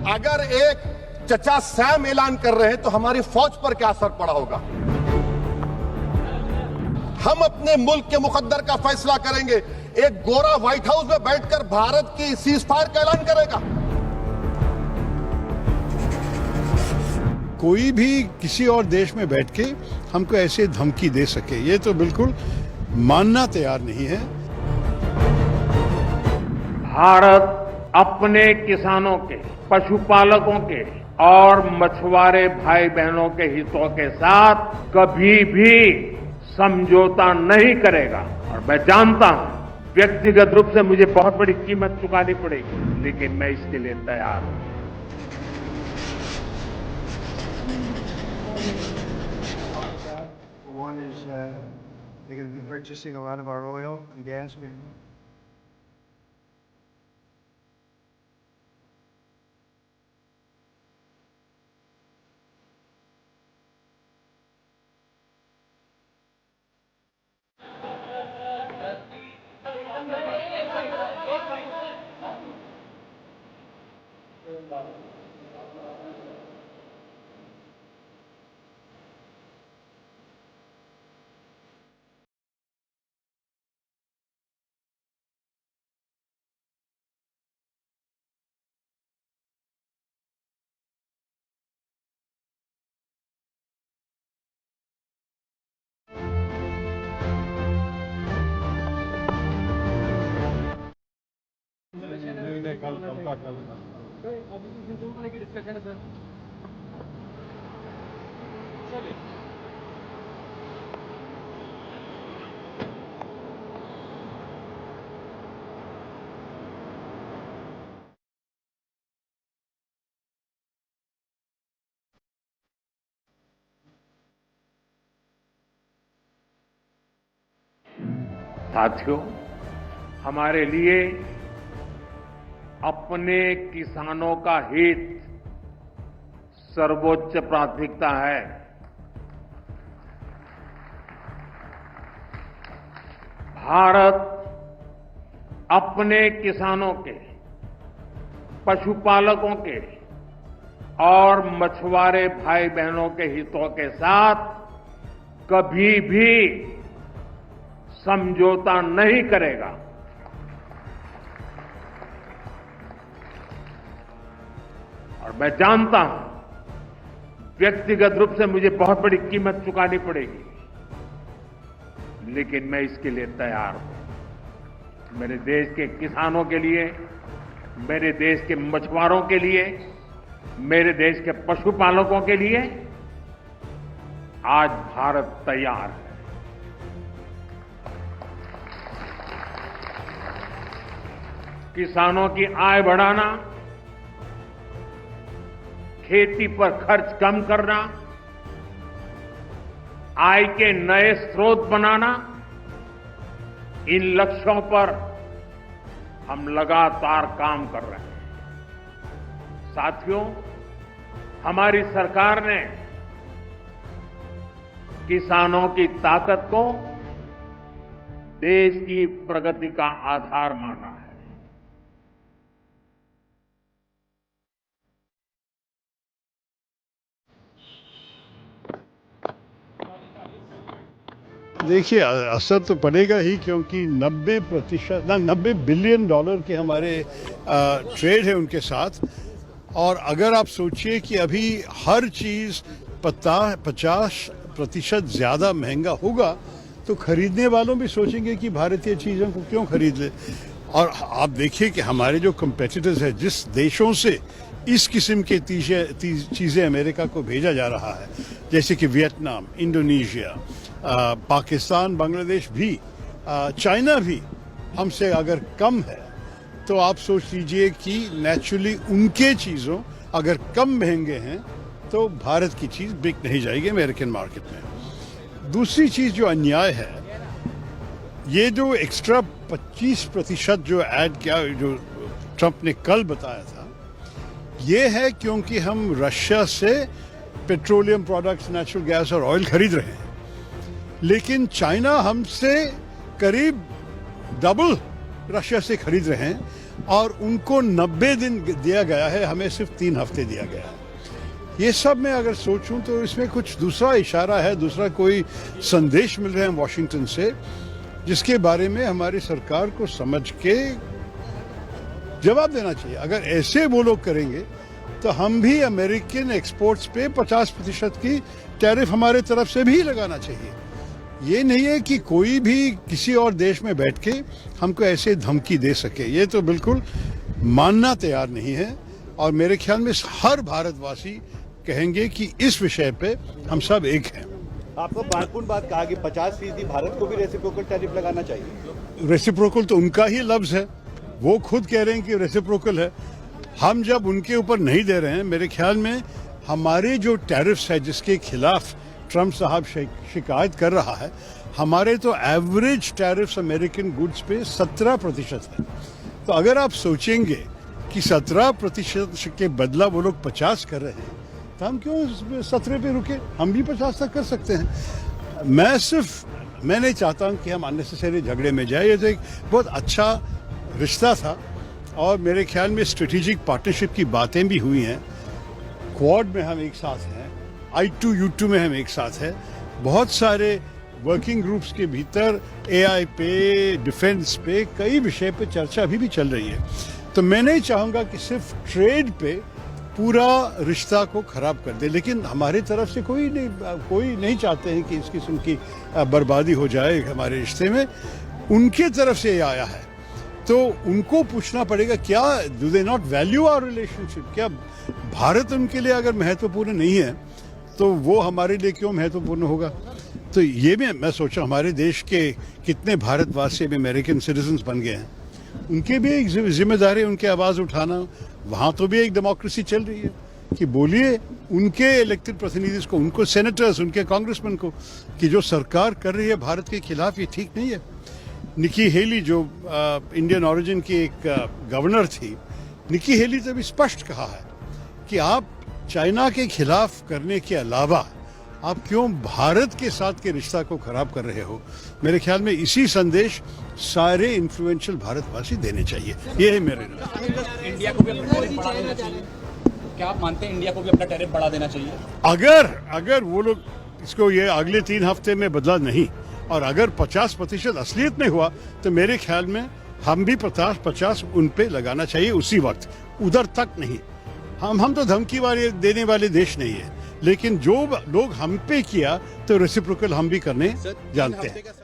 अगर एक चचा सैम ऐलान कर रहे हैं तो हमारी फौज पर क्या असर पड़ा होगा। हम अपने मुल्क के मुकद्दर का फैसला करेंगे। एक गोरा व्हाइट हाउस में बैठकर भारत की सीज फायर का ऐलान करेगा। कोई भी किसी और देश में बैठ के हमको ऐसे धमकी दे सके, ये तो बिल्कुल मानना तैयार नहीं है। भारत अपने किसानों के, पशुपालकों के और मछुआरे भाई बहनों के हितों के साथ कभी भी समझौता नहीं करेगा। और मैं जानता हूं व्यक्तिगत रूप से मुझे बहुत बड़ी कीमत चुकानी पड़ेगी, लेकिन मैं इसके लिए तैयार हूं। One is they're going to be purchasing a lot of our oil and gas. साथियों, हमारे लिए अपने किसानों का हित सर्वोच्च प्राथमिकता है। भारत अपने किसानों के, पशुपालकों के और मछुआरे भाई बहनों के हितों के साथ कभी भी समझौता नहीं करेगा। और मैं जानता हूं व्यक्तिगत रूप से मुझे बहुत बड़ी कीमत चुकानी पड़ेगी, लेकिन मैं इसके लिए तैयार हूं। मेरे देश के किसानों के लिए, मेरे देश के मछुआरों के लिए, मेरे देश के पशुपालकों के लिए आज भारत तैयार है। किसानों की आय बढ़ाना, खेती पर खर्च कम करना, आय के नए स्रोत बनाना, इन लक्ष्यों पर हम लगातार काम कर रहे हैं। साथियों, हमारी सरकार ने किसानों की ताकत को देश की प्रगति का आधार माना है। देखिए, असर तो पड़ेगा ही, क्योंकि 90 बिलियन डॉलर के हमारे ट्रेड है उनके साथ। और अगर आप सोचिए कि अभी हर चीज़ 50% ज़्यादा महंगा होगा, तो खरीदने वालों भी सोचेंगे कि भारतीय चीज़ों को क्यों खरीद ले। और आप देखिए कि हमारे जो कंपेटिटर्स हैं, जिस देशों से इस किस्म की चीज़ें अमेरिका को भेजा जा रहा है, जैसे कि वियतनाम, इंडोनेशिया, पाकिस्तान, बांग्लादेश भी, चाइना भी हमसे अगर कम है, तो आप सोच लीजिए कि नेचुरली उनके चीज़ों अगर कम महंगे हैं तो भारत की चीज़ बिक नहीं जाएगी अमेरिकन मार्केट में। दूसरी चीज़ जो अन्याय है, ये जो एक्स्ट्रा 25% जो ऐड किया, जो ट्रंप ने कल बताया था, ये है क्योंकि हम रशिया से पेट्रोलियम प्रोडक्ट्स, नेचुरल गैस और ऑयल खरीद रहे हैं, लेकिन चाइना हमसे करीब डबल रशिया से खरीद रहे हैं। और उनको 90 दिन दिया गया है, हमें सिर्फ 3 हफ्ते दिया गया है। ये सब मैं अगर सोचूं तो इसमें कुछ दूसरा इशारा है, दूसरा कोई संदेश मिल रहे हैं वॉशिंगटन से, जिसके बारे में हमारी सरकार को समझ के जवाब देना चाहिए। अगर ऐसे वो लोग करेंगे तो हम भी अमेरिकन एक्सपोर्ट्स पे 50% की टैरिफ हमारे तरफ से भी लगाना चाहिए। ये नहीं है कि कोई भी किसी और देश में बैठ के हमको ऐसे धमकी दे सके, ये तो बिल्कुल मानना तैयार नहीं है। और मेरे ख्याल में हर भारतवासी कहेंगे कि इस विषय पे हम सब एक हैं। आपको महत्वपूर्ण बात कहा कि 50% भारत को भी रेसिप्रोकल टैरिफ लगाना चाहिए। रेसिप्रोकल तो उनका ही लफ्ज है, वो खुद कह रहे हैं कि रेसिप्रोकल है। हम जब उनके ऊपर नहीं दे रहे हैं, मेरे ख्याल में हमारे जो टैरिफ्स है जिसके खिलाफ ट्रम्प साहब शिकायत कर रहा है, हमारे तो एवरेज टैरिफ्स अमेरिकन गुड्स पे 17% है। तो अगर आप सोचेंगे कि 17% के बदला वो लोग 50 कर रहे हैं, तो हम क्यों 17 पे रुके? हम भी 50 तक कर सकते हैं। मैं नहीं चाहता हूं कि हम अननेसेसरी झगड़े में जाए। ये तो एक बहुत अच्छा रिश्ता था और मेरे ख्याल में स्ट्रेटेजिक पार्टनरशिप की बातें भी हुई हैं। क्वाड में हम एक साथ हैं, I2U2 में हम एक साथ हैं। बहुत सारे वर्किंग ग्रुप्स के भीतर AI पे, डिफेंस पे, कई विषय पे चर्चा अभी भी चल रही है। तो मैं नहीं चाहूँगा कि सिर्फ ट्रेड पे पूरा रिश्ता को खराब कर दे, लेकिन हमारी तरफ से कोई नहीं चाहते हैं कि इस किस्म की बर्बादी हो जाए हमारे रिश्ते में। उनके तरफ से ये आया है तो उनको पूछना पड़ेगा, क्या do they not value our relationship? क्या भारत उनके लिए अगर महत्वपूर्ण नहीं है तो वो हमारे लिए क्यों महत्वपूर्ण होगा? तो ये मैं सोचा हमारे देश के कितने भारतवासी भी अमेरिकन सिटीजन्स बन गए हैं, उनके भी एक जिम्मेदारी उनकी आवाज़ उठाना। वहाँ तो भी एक डेमोक्रेसी चल रही है कि बोलिए उनके इलेक्टेड प्रतिनिधि को, उनको सेनेटर्स, उनके कांग्रेसमैन को कि जो सरकार कर रही है भारत के खिलाफ ये ठीक नहीं है। निकी हेली जो इंडियन ओरिजिन की एक गवर्नर थी, निकी हेली ने भी स्पष्ट कहा है कि आप चाइना के खिलाफ करने के अलावा आप क्यों भारत के साथ के रिश्ता को खराब कर रहे हो? मेरे ख्याल में इसी संदेश सारे इन्फ्लुएंशियल भारतवासी देने चाहिए। ये है मेरे इंडिया को भी अपना टैरिफ बढ़ा देना चाहिए। क्या आप मानते हैं इंडिया को भी अपना टैरिफ बढ़ा देना चाहिए? अगर वो लोग इसको ये अगले 3 हफ्ते में बदला नहीं और अगर 50% असलियत में हुआ तो मेरे ख्याल में हम भी 50-50 उन पे लगाना चाहिए उसी वक्त, उधर तक नहीं। हम तो धमकी देने वाले देश नहीं है, लेकिन जो लोग हम पे किया तो रेसिप्रोकल हम भी करने जानते हैं।